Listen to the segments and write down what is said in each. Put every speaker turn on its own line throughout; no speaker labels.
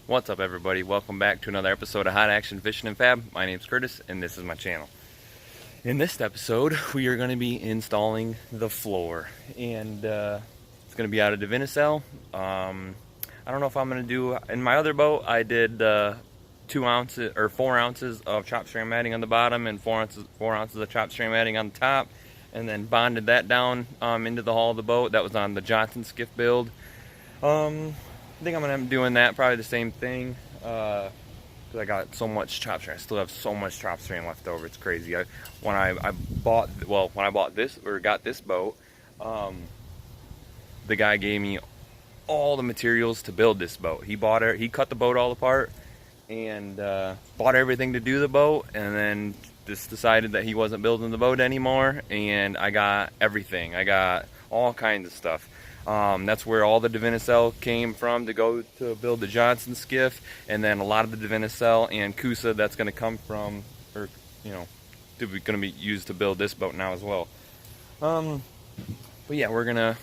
What's up, everybody? Welcome back to another episode of Hot Action Fishing and Fab. My name's Curtis and this is my channel. In this episode we are going to be installing the floor, and it's going to be out of Divinicel. I don't know if I'm going to do, in my other boat I did 2 ounces or 4 ounces of chop strand matting on the bottom and 4 ounces of chop strand matting on the top, and then bonded that down into the hull of the boat. That was on the Johnson skiff build. I think I'm gonna be doing that, probably the same thing, because I got so much chop strand. I still have so much chop strand left over. It's crazy. When I bought this, or got this boat, the guy gave me all the materials to build this boat. He cut the boat all apart and bought everything to do the boat, and then just decided that he wasn't building the boat anymore, and I got everything. I got all kinds of stuff. That's where all the Divinicel came from to go to build the Johnson skiff, and then a lot of the Divinicel and Coosa that's going to come from, or going to be used to build this boat now as well. But yeah, we're gonna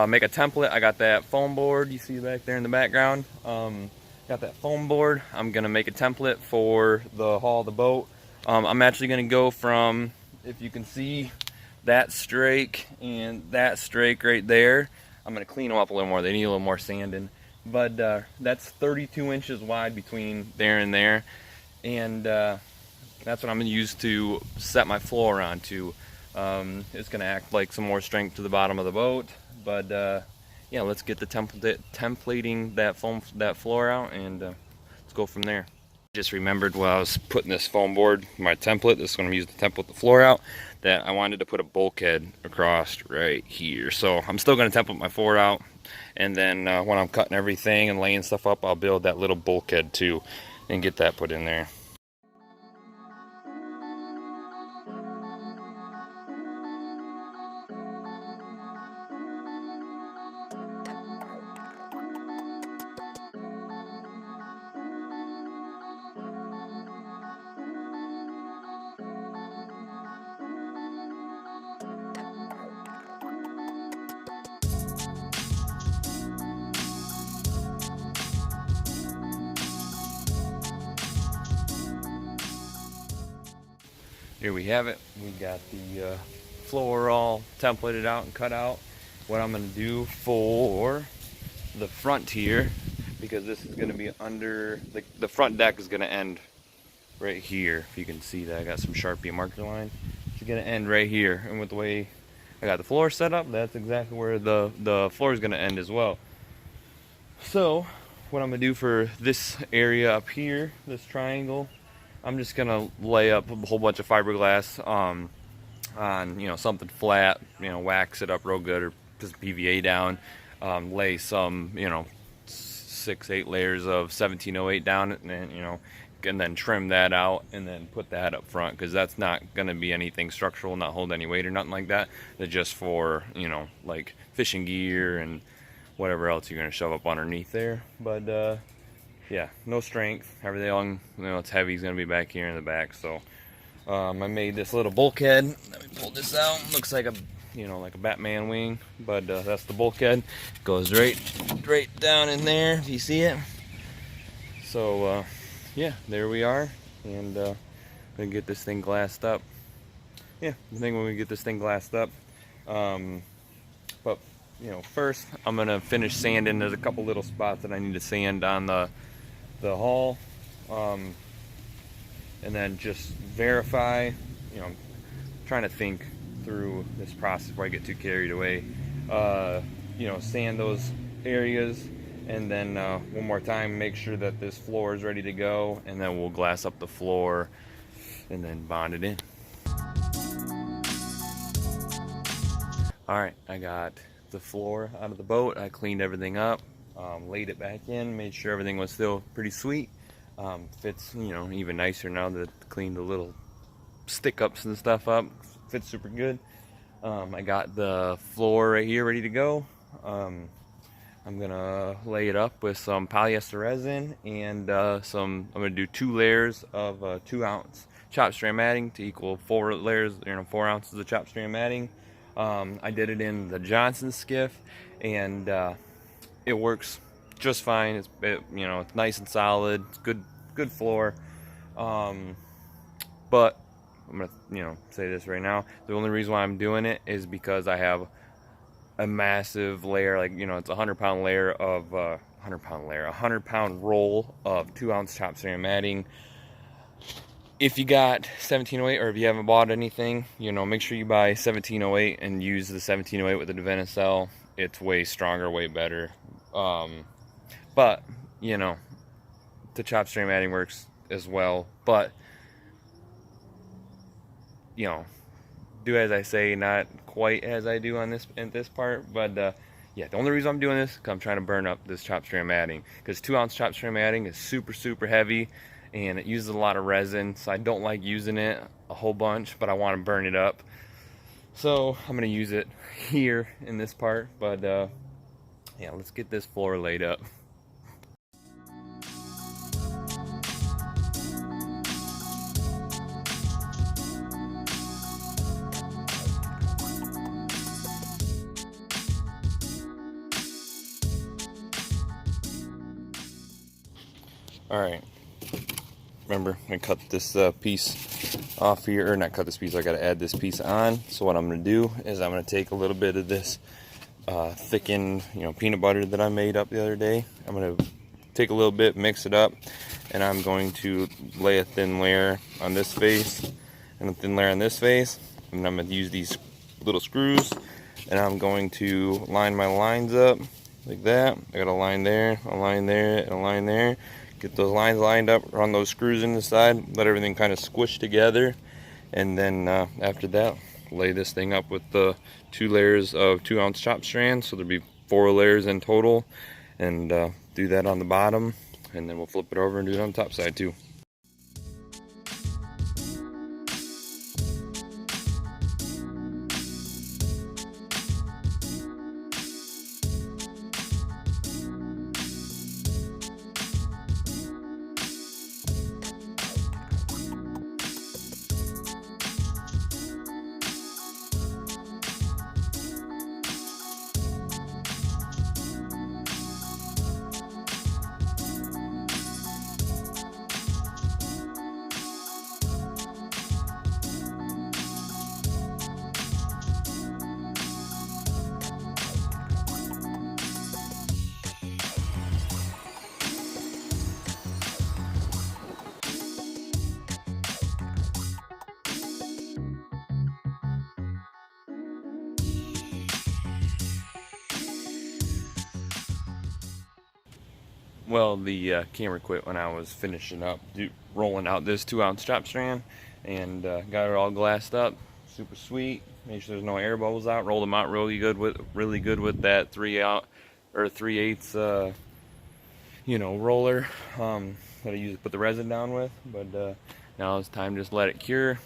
make a template. I got that foam board you see back there in the background. Got that foam board. I'm gonna make a template for the hull of the boat. I'm actually gonna go from, if you can see, that strake and that strake right there. I'm going to clean them up a little more. They need a little more sanding. But that's 32 inches wide between there and there. And that's what I'm going to use to set my floor onto. It's going to act like some more strength to the bottom of the boat. But yeah, let's get the templating that floor out, and let's go from there. Just remembered while I was putting this foam board, my template, this is going to use the template the floor out, that I wanted to put a bulkhead across right here. So I'm still going to template my floor out, and then when I'm cutting everything and laying stuff up, I'll build that little bulkhead too and get that put in there. Here we have it. We got the floor all templated out and cut out. What I'm going to do for the front here, because this is going to be under, the front deck is going to end right here. If you can see that, I got some Sharpie marker line. It's going to end right here. And with the way I got the floor set up, that's exactly where the floor is going to end as well. So what I'm going to do for this area up here, this triangle, I'm just gonna lay up a whole bunch of fiberglass on something flat, wax it up real good, or put some PVA down, lay some 6-8 layers of 1708 down, and then trim that out, and then put that up front, because that's not gonna be anything structural, not hold any weight or nothing like that. It's just for like fishing gear and whatever else you're gonna shove up underneath there. But yeah, no strength. Everything, it's heavy, is going to be back here in the back. So I made this little bulkhead. Let me pull this out. Looks like a like a Batman wing, but that's the bulkhead. Goes right down in there, if you see it. So yeah, there we are, and gonna get this thing glassed up. Yeah, I think when we get this thing glassed up, but first I'm gonna finish sanding. There's a couple little spots that I need to sand on the hull, and then just verify. I'm trying to think through this process before I get too carried away. Sand those areas, and then one more time make sure that this floor is ready to go, and then we'll glass up the floor and then bond it in. Alright, I got the floor out of the boat. I cleaned everything up, laid it back in, made sure everything was still pretty sweet. Fits even nicer now that I cleaned the little stick ups and stuff up. Fits super good. I got the floor right here ready to go. I'm gonna lay it up with some polyester resin and I'm gonna do 2 layers of 2 ounce chop strand matting to equal 4 layers, 4 ounces of chop strand matting. I did it in the Johnson skiff, and it works just fine. You know, it's nice and solid. It's good floor. But I'm gonna, you know, say this right now. The only reason why I'm doing it is because I have a massive layer, like, you know, it's a 100-pound layer of 100-pound roll of 2-ounce chopped ceramic matting. If you got 1708, or if you haven't bought anything, you know, make sure you buy 1708 and use the 1708 with the Devenicell. It's way stronger, way better. But you know, the chopped ceramic matting works as well. But you know, do as I say, not quite as I do on this part. But yeah, the only reason I'm doing this is because I'm trying to burn up this chopped ceramic matting, because 2-ounce chopped ceramic matting is super heavy and it uses a lot of resin, so I don't like using it a whole bunch, but I want to burn it up. So I'm gonna use it here in this part. But yeah, let's get this floor laid up. Alright, remember, I cut this piece off here, or not cut this piece, I gotta add this piece on. So what I'm gonna do is I'm gonna take a little bit of this thickened, you know, peanut butter that I made up the other day. I'm gonna take a little bit, mix it up, and I'm going to lay a thin layer on this face and a thin layer on this face, and I'm gonna use these little screws, and I'm going to line my lines up like that. I got a line there, a line there, and a line there. Get those lines lined up, run those screws in the side, let everything kind of squish together, and then after that, lay this thing up with the 2 layers of 2-ounce chopped strand, so there'll be 4 layers in total, and do that on the bottom, and then we'll flip it over and do it on the top side too. Well, the camera quit when I was finishing up rolling out this 2-ounce chop strand, and got it all glassed up, super sweet. Make sure there's no air bubbles out. Rolled them out really good with that 3/8 you know, roller that I use to put the resin down with. But now it's time to just let it cure.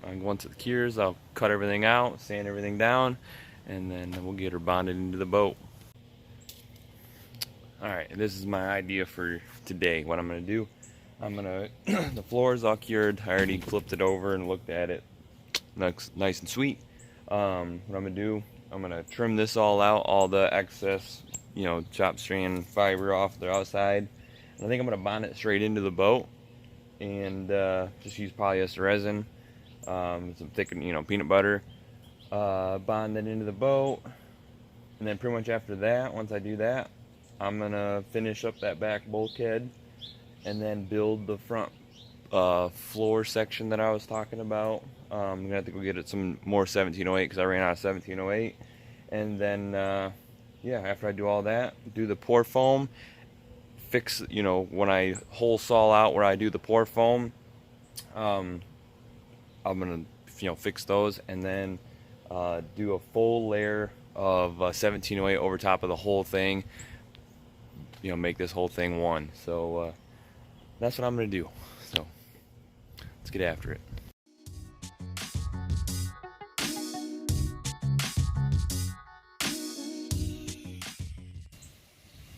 Once it cures, I'll cut everything out, sand everything down, and then we'll get her bonded into the boat. Alright, this is my idea for today. What I'm going to do, the floor is all cured. I already flipped it over and looked at it. Looks nice and sweet. What I'm going to do, I'm going to trim this all out, all the excess, you know, chopped strand fiber off the outside. And I think I'm going to bond it straight into the boat, and just use polyester resin, some thickened, you know, peanut butter, bond it into the boat. And then pretty much after that, once I do that, I'm gonna finish up that back bulkhead and then build the front floor section that I was talking about. I'm gonna have to go get it some more 1708 because I ran out of 1708. And then yeah, after I do all that, do the pour foam, fix, you know, when I hole saw out where I do the pour foam, I'm gonna, you know, fix those, and then do a full layer of 1708 over top of the whole thing. You know, make this whole thing one. So that's what I'm gonna do. So let's get after it.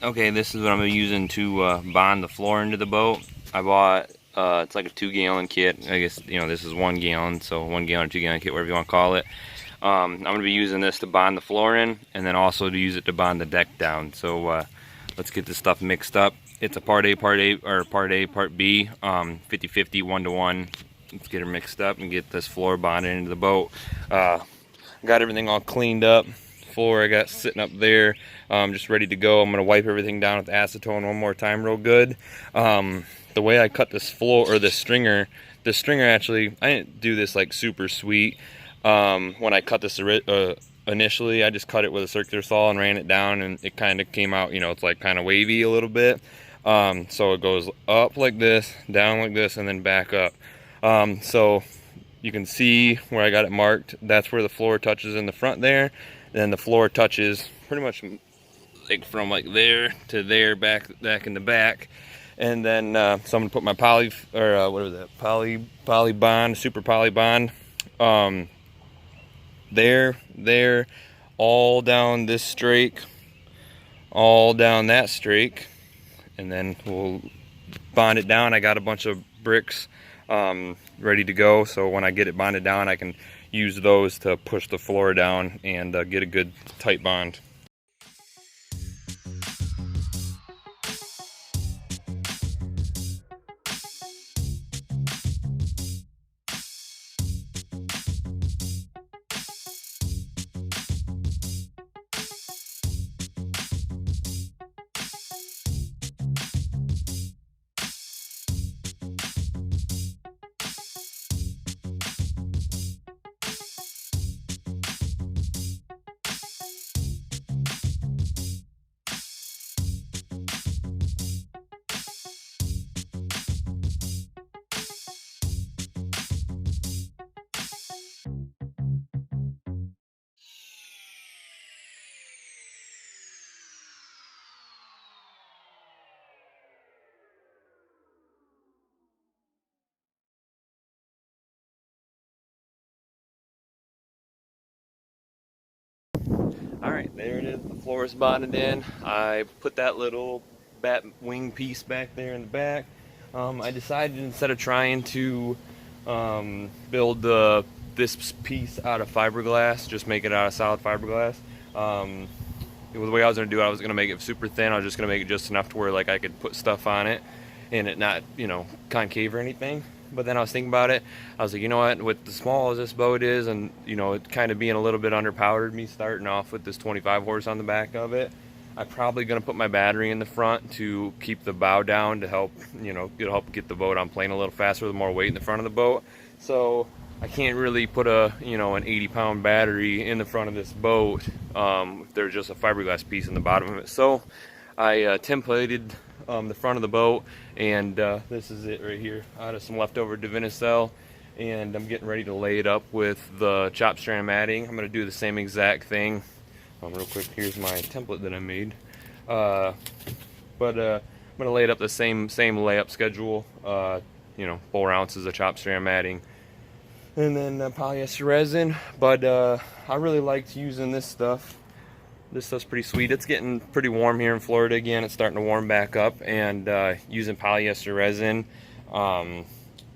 Okay, this is what I'm using to bond the floor into the boat. I bought it's like a 2-gallon kit. I guess, you know, this is 1 gallon, so 1 gallon or 2-gallon kit, whatever you want to call it. I'm gonna be using this to bond the floor in, and then also to use it to bond the deck down. So let's get this stuff mixed up. It's a part A, part B, 50-50, 1-to-1. Let's get her mixed up and get this floor bonded into the boat. Got everything all cleaned up. Floor I got sitting up there, just ready to go. I'm gonna wipe everything down with acetone one more time real good. The way I cut this floor, or this stringer actually, I didn't do this like super sweet. When I cut this initially, I just cut it with a circular saw and ran it down, and it kind of came out, you know, it's like kind of wavy a little bit. So it goes up like this, down like this, and then back up. So you can see where I got it marked. That's where the floor touches in the front there. Then the floor touches pretty much like from like there to there, back in the back. And then so I'm gonna put my poly bond, super poly bond, there, all down this strake, all down that strake, and then we'll bond it down. I got a bunch of bricks ready to go, so when I get it bonded down, I can use those to push the floor down and get a good tight bond. Alright, there it is. The floor is bonded in. I put that little bat wing piece back there in the back. I decided instead of trying to build this piece out of fiberglass, just make it out of solid fiberglass. The way I was going to do it, I was going to make it super thin. I was just going to make it just enough to where like I could put stuff on it and it not, you know, concave or anything. But then I was thinking about it. I was like, you know what, with the small as this boat is, and you know, it kind of being a little bit underpowered, me starting off with this 25 horse on the back of it, I'm probably going to put my battery in the front to keep the bow down to help, you know, it'll help get the boat on plane a little faster with more weight in the front of the boat. So I can't really put a, you know, an 80-pound battery in the front of this boat if there's just a fiberglass piece in the bottom of it. So I templated the front of the boat, and this is it right here out of some leftover Divinycell, and I'm getting ready to lay it up with the chop strand matting. I'm going to do the same exact thing. Real quick, here's my template that I made, but I'm going to lay it up the same layup schedule, you know, 4 ounces of chop strand matting, and then polyester resin. But I really liked using this stuff. This stuff's pretty sweet. It's getting pretty warm here in Florida again. It's starting to warm back up, and using polyester resin,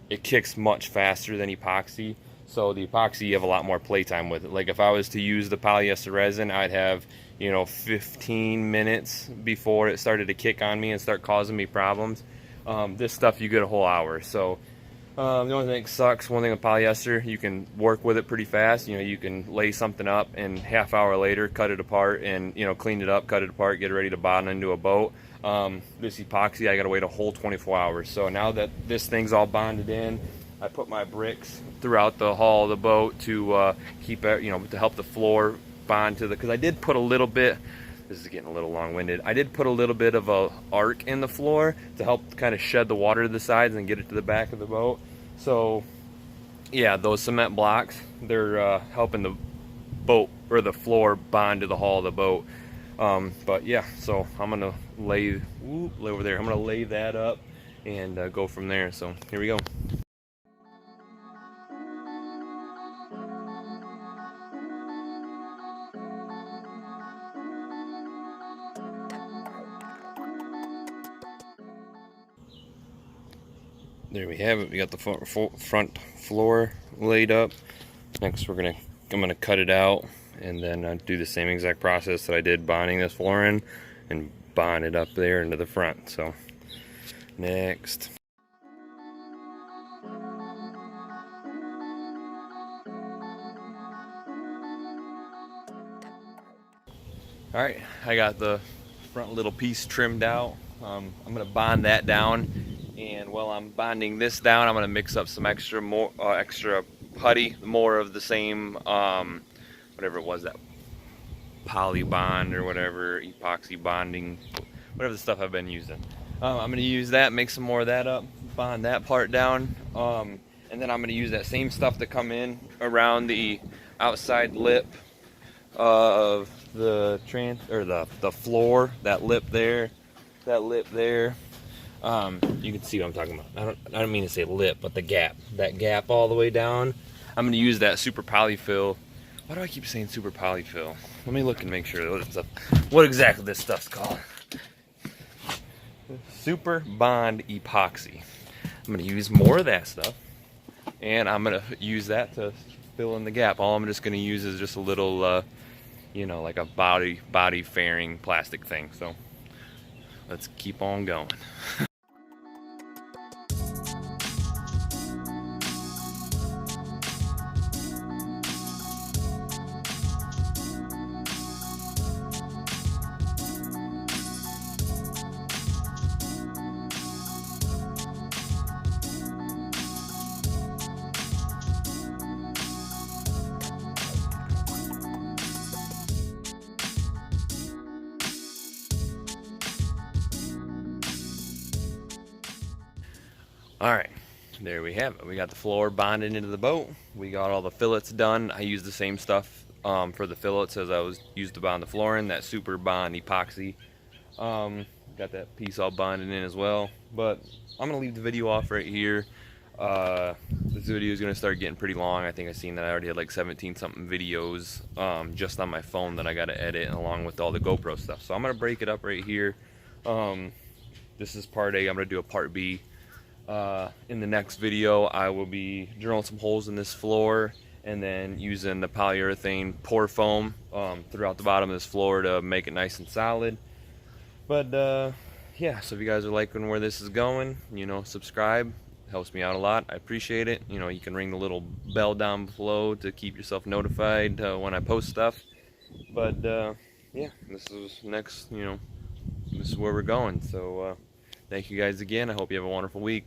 it kicks much faster than epoxy. So the epoxy, you have a lot more playtime with it. Like if I was to use the polyester resin, I'd have, you know, 15 minutes before it started to kick on me and start causing me problems. This stuff, you get a whole hour. So the only thing that sucks, one thing with polyester, you can work with it pretty fast. You know, you can lay something up and half hour later cut it apart and, you know, clean it up, cut it apart, get it ready to bond into a boat. This epoxy, I gotta wait a whole 24 hours. So now that this thing's all bonded in, I put my bricks throughout the hull of the boat to keep it, you know, to help the floor bond to the, because I did put a little bit, this is getting a little long-winded, I did put a little bit of a arc in the floor to help kind of shed the water to the sides and get it to the back of the boat. So yeah, those cement blocks, they're helping the boat, or the floor, bond to the hull of the boat. But yeah, so I'm gonna lay over there, I'm gonna lay that up and go from there. So here we go. There we have it. We got the front floor laid up. Next, I'm gonna cut it out and then do the same exact process that I did bonding this floor in, and bonded up there into the front. So next. Alright, I got the front little piece trimmed out. I'm going to bond that down, and while I'm bonding this down, I'm going to mix up some extra putty, more of the same, whatever it was, that poly bond or whatever, epoxy bonding, whatever the stuff I've been using. I'm going to use that, mix some more of that up, bond that part down, and then I'm going to use that same stuff to come in around the outside lip of the the floor, that lip there. You can see what I'm talking about. I don't mean to say lip, but the gap, that gap all the way down. I'm going to use that super polyfill. Why do I keep saying super polyfill? Let me look and make sure what exactly this stuff's called. Super bond epoxy. I'm going to use more of that stuff, and I'm going to use that to fill in the gap. All I'm just going to use is just a little you know, like a body fairing plastic thing. So let's keep on going. Alright, there we have it. We got the floor bonded into the boat. We got all the fillets done. I used the same stuff for the fillets as I used to bond the flooring, that super bond epoxy. Got that piece all bonded in as well. But I'm going to leave the video off right here. This video is going to start getting pretty long. I think I've seen that I already had like 17 something videos just on my phone that I got to edit, along with all the GoPro stuff. So I'm going to break it up right here. This is part A. I'm going to do a part B. In the next video, I will be drilling some holes in this floor and then using the polyurethane pour foam throughout the bottom of this floor to make it nice and solid. But yeah, so if you guys are liking where this is going, you know, subscribe. Helps me out a lot. I appreciate it. You know, you can ring the little bell down below to keep yourself notified when I post stuff. But yeah, this is next, you know, this is where we're going. So thank you guys again. I hope you have a wonderful week.